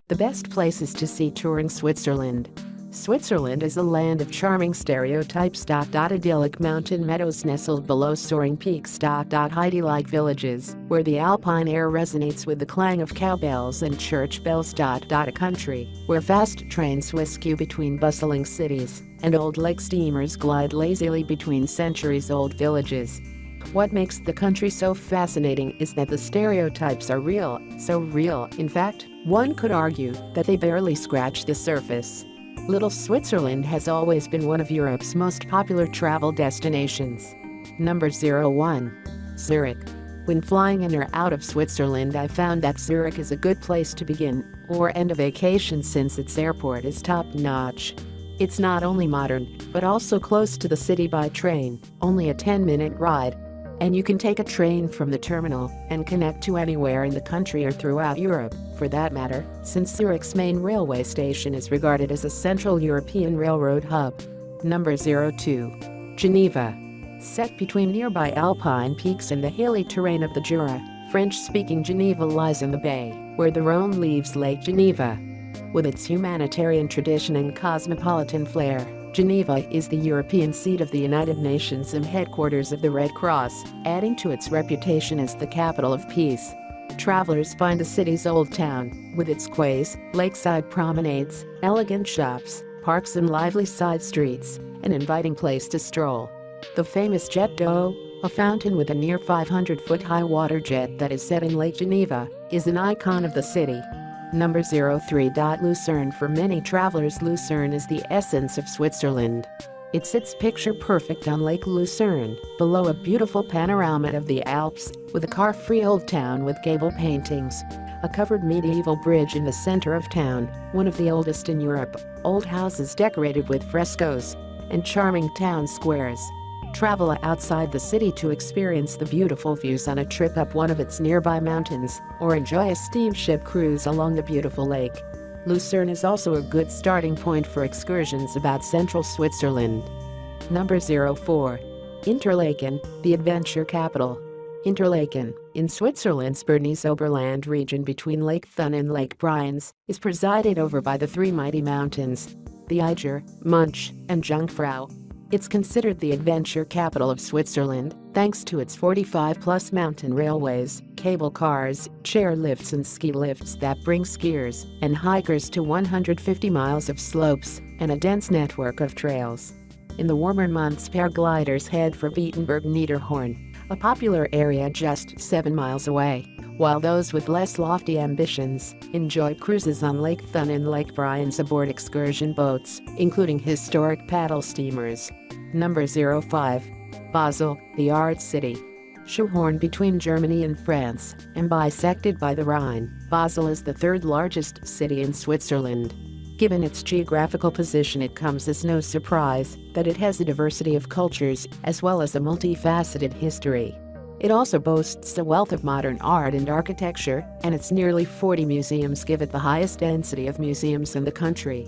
The best places to see touring Switzerland. Switzerland is a land of charming stereotypes. Idyllic mountain meadows nestled below soaring peaks. Heidi-like villages, where the alpine air resonates with the clang of cowbells and church bells. A country, where fast trains whisk you between bustling cities, and old lake steamers glide lazily between centuries-old villages. What makes the country so fascinating is that the stereotypes are real, so real, in fact, one could argue that they barely scratch the surface. Little Switzerland has always been one of Europe's most popular travel destinations. Number 01. Zurich. When flying in or out of Switzerland, I found that Zurich is a good place to begin or end a vacation since its airport is top-notch. It's not only modern, but also close to the city by train, only a 10-minute ride. And you can take a train from the terminal and connect to anywhere in the country or throughout Europe, for that matter, since Zurich's main railway station is regarded as a Central European railroad hub. Number 02. Geneva. Set between nearby alpine peaks and the hilly terrain of the Jura, French-speaking Geneva lies in the bay, where the Rhone leaves Lake Geneva. With its humanitarian tradition and cosmopolitan flair, Geneva is the European seat of the United Nations and headquarters of the Red Cross, adding to its reputation as the capital of peace. Travelers find the city's old town, with its quays, lakeside promenades, elegant shops, parks and lively side streets, an inviting place to stroll. The famous Jet d'eau, a fountain with a near 500-foot-high water jet that is set in Lake Geneva, is an icon of the city. Number 03. Lucerne. For many travelers, Lucerne is the essence of Switzerland. It sits picture-perfect on Lake Lucerne, below a beautiful panorama of the Alps, with a car-free old town with gable paintings, a covered medieval bridge in the center of town, one of the oldest in Europe, old houses decorated with frescoes, and charming town squares. Travel outside the city to experience the beautiful views on a trip up one of its nearby mountains, or enjoy a steamship cruise along the beautiful lake. Lucerne is also a good starting point for excursions about central Switzerland. Number 04. Interlaken, the adventure capital. Interlaken, in Switzerland's Bernese Oberland region between Lake Thun and Lake Brienz, is presided over by the three mighty mountains, the Eiger, Munch, and Jungfrau. It's considered the adventure capital of Switzerland, thanks to its 45-plus mountain railways, cable cars, chair lifts and ski lifts that bring skiers and hikers to 150 miles of slopes, and a dense network of trails. In the warmer months, paragliders head for Beatenberg-Niederhorn, a popular area just 7 miles away, while those with less lofty ambitions enjoy cruises on Lake Thun and Lake Brienz aboard excursion boats, including historic paddle steamers. Number 05. Basel, the Art City. Shoehorned between Germany and France and bisected by the Rhine, Basel is the third largest city in Switzerland. Given its geographical position, it comes as no surprise that it has a diversity of cultures as well as a multifaceted history. It also boasts a wealth of modern art and architecture, and its nearly 40 museums give it the highest density of museums in the country.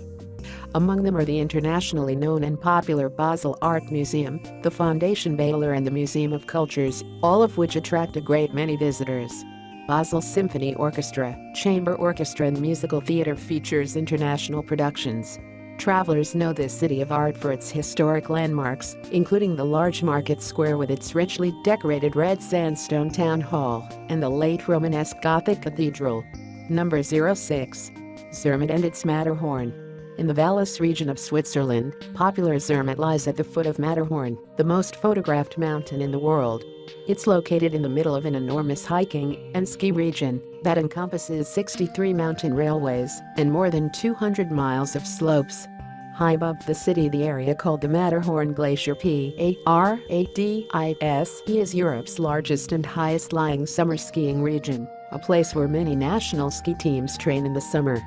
Among them are the internationally known and popular Basel Art Museum, the Foundation Baylor and the Museum of Cultures, all of which attract a great many visitors. Basel Symphony Orchestra, Chamber Orchestra and Musical Theatre features international productions. Travelers know this city of art for its historic landmarks, including the large market square with its richly decorated red sandstone town hall and the late Romanesque Gothic cathedral. Number 06. Zermatt and its Matterhorn. In the Valais region of Switzerland, popular Zermatt lies at the foot of Matterhorn, the most photographed mountain in the world. It's located in the middle of an enormous hiking and ski region that encompasses 63 mountain railways and more than 200 miles of slopes. High above the city, the area called the Matterhorn Glacier P-A-R-A-D-I-S is Europe's largest and highest-lying summer skiing region, a place where many national ski teams train in the summer.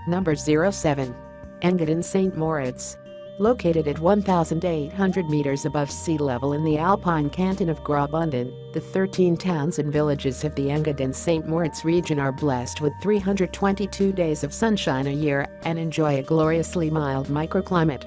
Number 07. Engadin St. Moritz. Located at 1,800 meters above sea level in the Alpine canton of Graubünden, the 13 towns and villages of the Engadin St. Moritz region are blessed with 322 days of sunshine a year and enjoy a gloriously mild microclimate.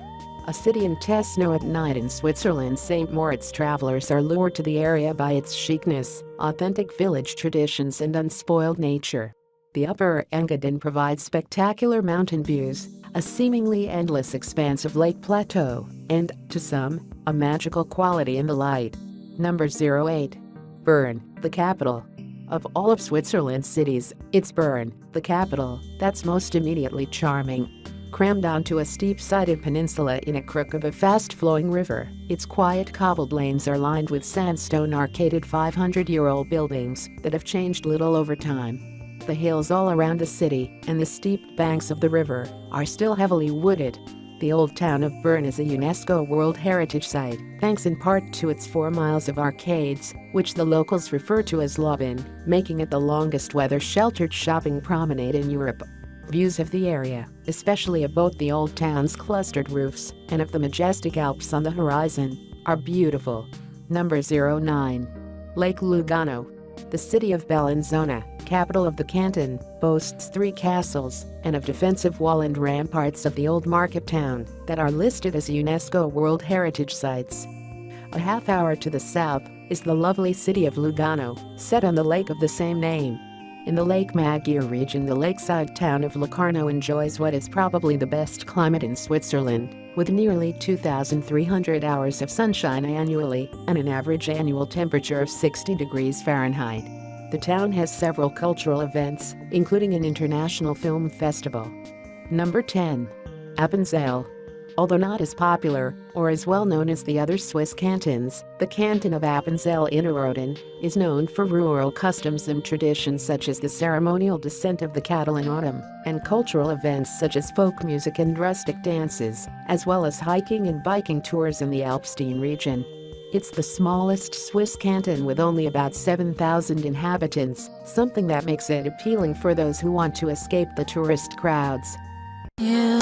A city in snow at night in Switzerland, St. Moritz travelers are lured to the area by its chicness, authentic village traditions and unspoiled nature. The Upper Engadin provides spectacular mountain views, a seemingly endless expanse of lake plateau, and, to some, a magical quality in the light. Number 08. Bern, the capital. Of all of Switzerland's cities, it's Bern, the capital, that's most immediately charming. Crammed onto a steep-sided peninsula in a crook of a fast-flowing river, its quiet cobbled lanes are lined with sandstone-arcaded 500-year-old buildings that have changed little over time. The hills all around the city and the steep banks of the river are still heavily wooded. The old town of Bern is a UNESCO World Heritage Site, thanks in part to its 4 miles of arcades, which the locals refer to as Lobben, making it the longest weather-sheltered shopping promenade in Europe. Views of the area, especially of both the old town's clustered roofs and of the majestic Alps on the horizon, are beautiful. Number 09. Lake Lugano. The city of Bellinzona, capital of the canton, boasts 3 castles and a defensive wall and ramparts of the old market town that are listed as UNESCO World Heritage Sites. A half-hour to the south is the lovely city of Lugano, set on the lake of the same name. In the Lake Maggiore region, the lakeside town of Locarno enjoys what is probably the best climate in Switzerland, with nearly 2,300 hours of sunshine annually and an average annual temperature of 60 degrees Fahrenheit. The town has several cultural events, including an international film festival. Number 10. Appenzell. Although not as popular or as well known as the other Swiss cantons, the canton of Appenzell Innerrhoden is known for rural customs and traditions such as the ceremonial descent of the cattle in autumn and cultural events such as folk music and rustic dances, as well as hiking and biking tours in the Alpstein region. It's the smallest Swiss canton with only about 7,000 inhabitants, something that makes it appealing for those who want to escape the tourist crowds. Yeah.